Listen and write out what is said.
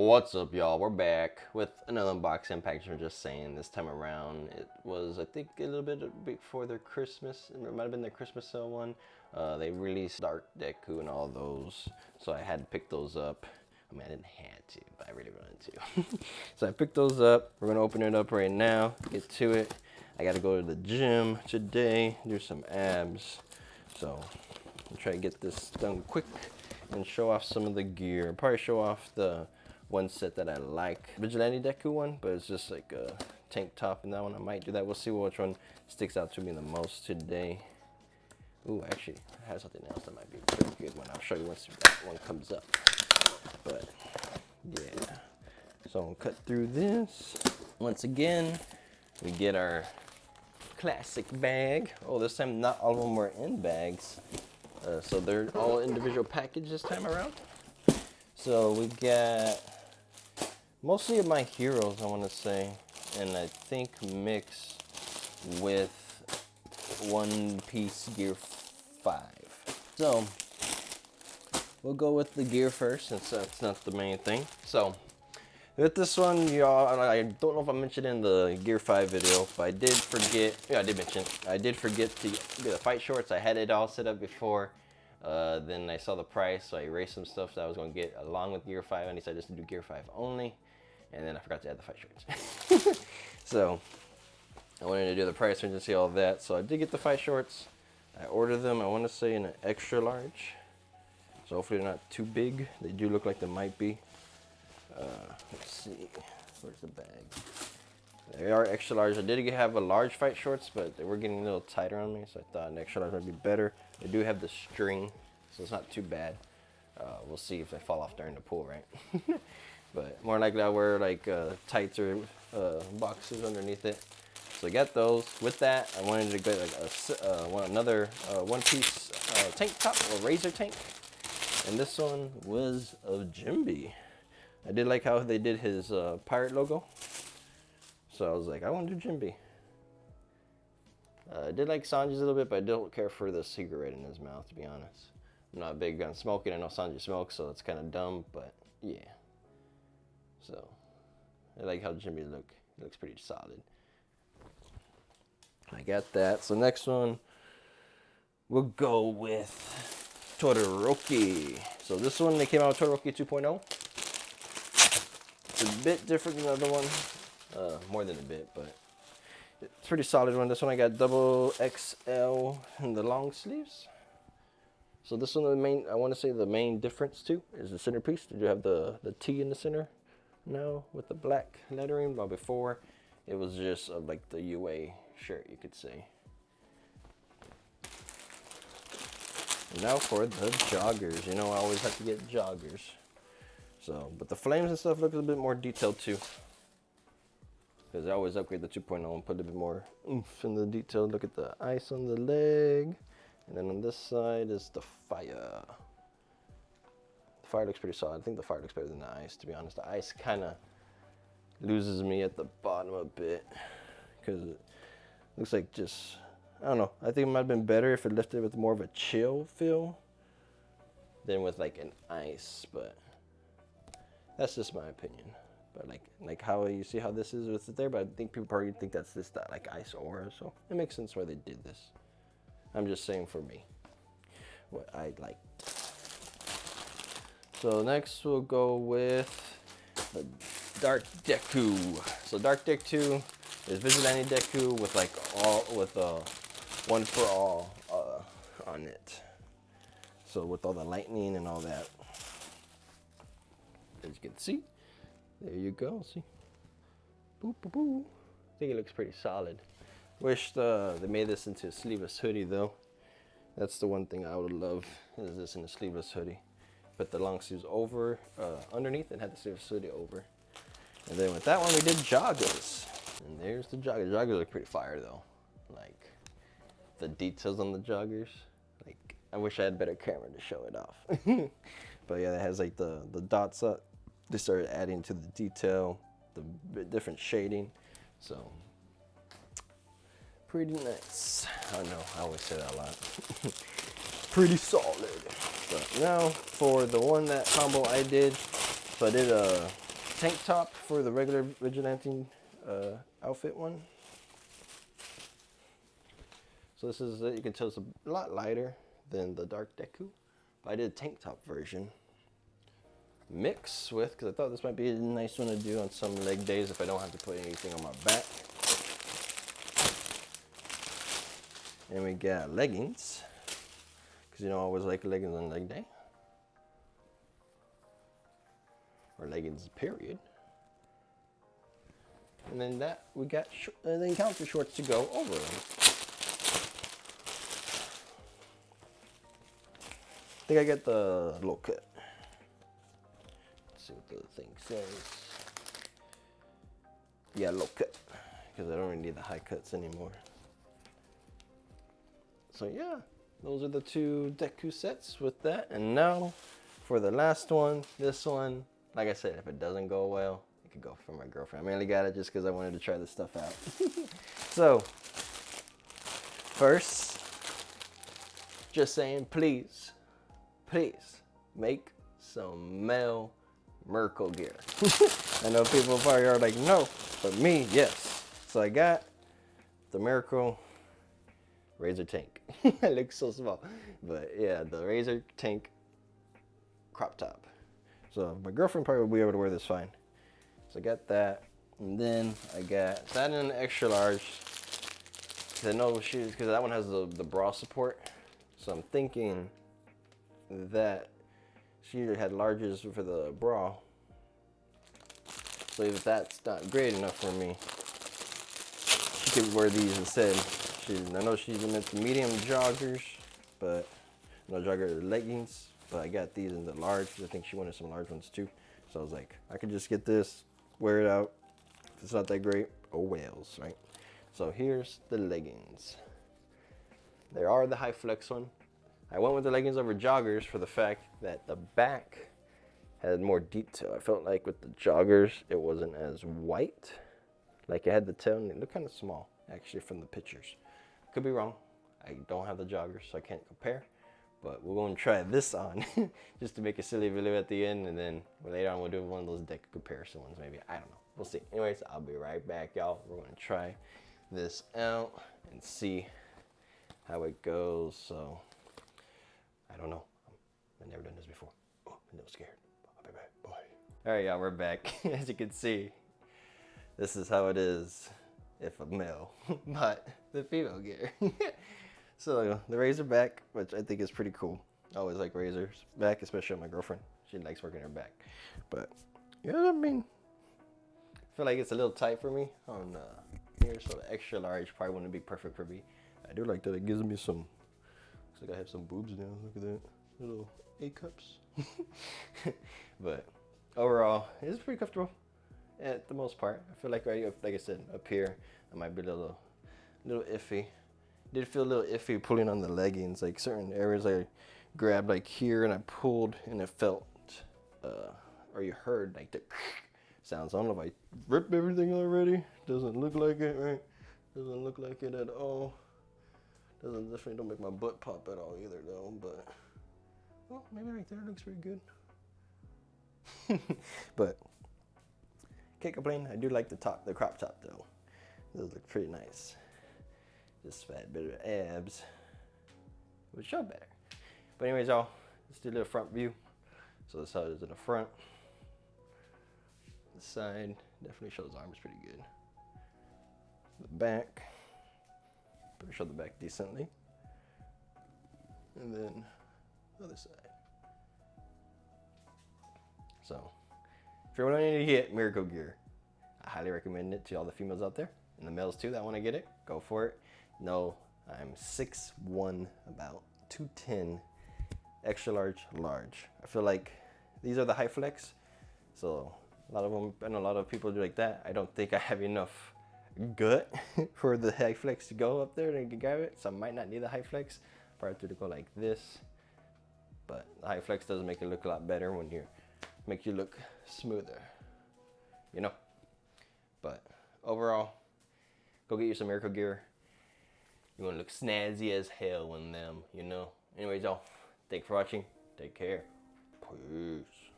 What's up, y'all? We're back with another unboxing package. I'm just saying, this time around it was, I think, a little bit before their Christmas. It might have been their Christmas sale one. They released Dark Deku and all those, so I had to pick those up. I mean, I didn't have to, but I really wanted to. So I picked those up. We're gonna open it up right now, get to it. I gotta go to the gym today, do some abs. So I'll try to get this done quick and show off some of the gear. Probably show off the one set that I like, Vigilante Deku one, but it's just like a tank top, and that one I might do that. We'll see which one sticks out to me the most today. Ooh, actually, I have something else that might be a pretty good one. I'll show you once that one comes up. But yeah, so I'll cut through this. Once again, we get our classic bag. Oh, this time not all of them were in bags. So they're all individual packages this time around. So we got mostly of my heroes, I want to say, and I think mixed with One Piece Gear 5. So we'll go with the gear first, since that's not the main thing. So with this one, y'all, I don't know if I mentioned in the Gear 5 video, but I did forget. Yeah, I did mention. I did forget the fight shorts. I had it all set up before. Then I saw the price, so I erased some stuff that I was going to get along with Gear 5, and I decided just to do Gear 5 only. And then I forgot to add the fight shorts. So I wanted to do the price range and see all that. So I did get the fight shorts. I ordered them, I want to say, in an extra large. So hopefully they're not too big. They do look like they might be. Let's see. Where's the bag? They are extra large. I did have a large fight shorts, but they were getting a little tighter on me, so I thought an extra large might be better. They do have the string, so it's not too bad. We'll see if they fall off during the pool, right? But more likely I'll wear like tights or boxers underneath it. So I got those. With that, I wanted to get like another One Piece tank top, or razor tank. And this one was of Jimby. I did like how they did his pirate logo. So I was like, I want to do Jimby. I did like Sanji's a little bit, but I don't care for the cigarette in his mouth, to be honest. I'm not big on smoking. I know Sanji smokes, so it's kind of dumb, but yeah. So I like how Jimmy look. He looks pretty solid. I got that. So next one, we'll go with Todoroki. So this one, they came out with Todoroki 2.0. It's a bit different than the other one. More than a bit, but it's a pretty solid one. This one I got double XL in the long sleeves. So this one, the main, I want to say the main difference too is the centerpiece. Did you have the T in the center now with the black lettering? While before it was just like the UA shirt, you could say. And now for the joggers. You know, I always have to get joggers. So, but the flames and stuff look a bit more detailed too. Because I always upgrade the 2.0 and put a bit more oomph in the detail. Look at the ice on the leg. And then on this side is the fire. The fire looks pretty solid. I think the fire looks better than the ice, to be honest. The ice kind of loses me at the bottom a bit. Because it looks like just, I don't know. I think it might have been better if it lifted with more of a chill feel than with like an ice. But that's just my opinion. But like how you see how this is with it there, but I think people probably think that's this that like ice aura, so it makes sense why they did this. I'm just saying for me, what I like. So next we'll go with the Dark Deku. So Dark Deku is Vigilante Deku with like one for all on it. So with all the lightning and all that, as you can see. There you go, see? Boop, boop, boop. I think it looks pretty solid. Wish they made this into a sleeveless hoodie, though. That's the one thing I would love, is this in a sleeveless hoodie. Put the long sleeves over, underneath, and had the sleeveless hoodie over. And then with that one, we did joggers. And there's the joggers. Joggers look pretty fire, though. Like, the details on the joggers. Like, I wish I had a better camera to show it off. But yeah, it has like the dots up. They started adding to the detail, the different shading, so pretty nice. I know, I always say that a lot. Pretty solid. But now for the one that combo I did, so I did tank top for the regular Vigilante outfit one. So this is, you can tell it's a lot lighter than the dark Deku. But I did a tank top version. Mix with, because I thought this might be a nice one to do on some leg days if I don't have to put anything on my back. And we got leggings, because you know I always like leggings on leg day. Or leggings, period. And then that, we got the encounter shorts to go over them. I think I get the low cut. Let's see what the thing says. Yeah, low cut, because I don't really need the high cuts anymore. So yeah, those are the two Deku sets with that. And now for the last one, this one, like I said, if it doesn't go well, it could go for my girlfriend. I mainly got it just because I wanted to try this stuff out. So, first, just saying, please make some male Mirko gear. I know people probably are like, no, but me, yes. So I got the Mirko Razor tank. It looks so small, but yeah, the Razor tank crop top. So my girlfriend probably will be able to wear this fine. So I got that, and then I got that in an extra large. Cause I know because that one has the bra support. So I'm thinking that she had larges for the bra. So if that's not great enough for me, she could wear these instead. I know she's into medium joggers, but no jogger leggings. But I got these in the large. I think she wanted some large ones too. So I was like, I could just get this, wear it out. If it's not that great, oh wells, right? So here's the leggings. There are the high flex one. I went with the leggings over joggers for the fact that the back had more detail. I felt like with the joggers, it wasn't as white. Like it had the tail, and it looked kind of small, actually, from the pictures. Could be wrong. I don't have the joggers, so I can't compare. But we're going to try this on, just to make a silly video at the end, and then later on we'll do one of those deck comparison ones, maybe. I don't know. We'll see. Anyways, I'll be right back, y'all. We're going to try this out and see how it goes. So, I don't know. I've never done this before. Oh, I'm a little scared. I'll be back. Bye. All right, y'all, we're back. As you can see, this is how it is if a male, but the female gear. So the razor back, which I think is pretty cool. I always like razors back, especially on my girlfriend. She likes working her back. But yeah, I mean, I feel like it's a little tight for me on here, so the extra large probably wouldn't be perfect for me. I do like that it gives me some, looks like I have some boobs now. Look at that, little A cups. But overall, it's pretty comfortable at the most part. I feel like, like I said, up here, I might be a little iffy. Did feel a little iffy pulling on the leggings, like certain areas I grabbed like here and I pulled and it felt, or you heard like the sounds. I don't know if I ripped everything already. Doesn't look like it, right? Doesn't look like it at all. Definitely don't make my butt pop at all either though, but, well, maybe right there looks pretty good. But, can't complain. I do like the crop top though. Those look pretty nice. This fat bit of abs would show better. But anyways, y'all, let's do a little front view. So this is how it is in the front. The side definitely shows arms pretty good. The back, better show the back decently. And then the other side. So, if you're wanting to get Mirko gear, I highly recommend it to all the females out there, and the males too that want to get it. Go for it. No, I'm 6'1", about 210, extra large. I feel like these are the high flex, so a lot of them, and a lot of people do like that. I don't think I have enough gut for the high flex to go up there and grab it, so I might not need the high flex. Probably have to go like this, but the high flex does make it look a lot better when you make you look smoother, you know. But overall, go get you some Mirko gear. You want to look snazzy as hell in them, you know. Anyways, y'all, thanks for watching. Take care. Peace.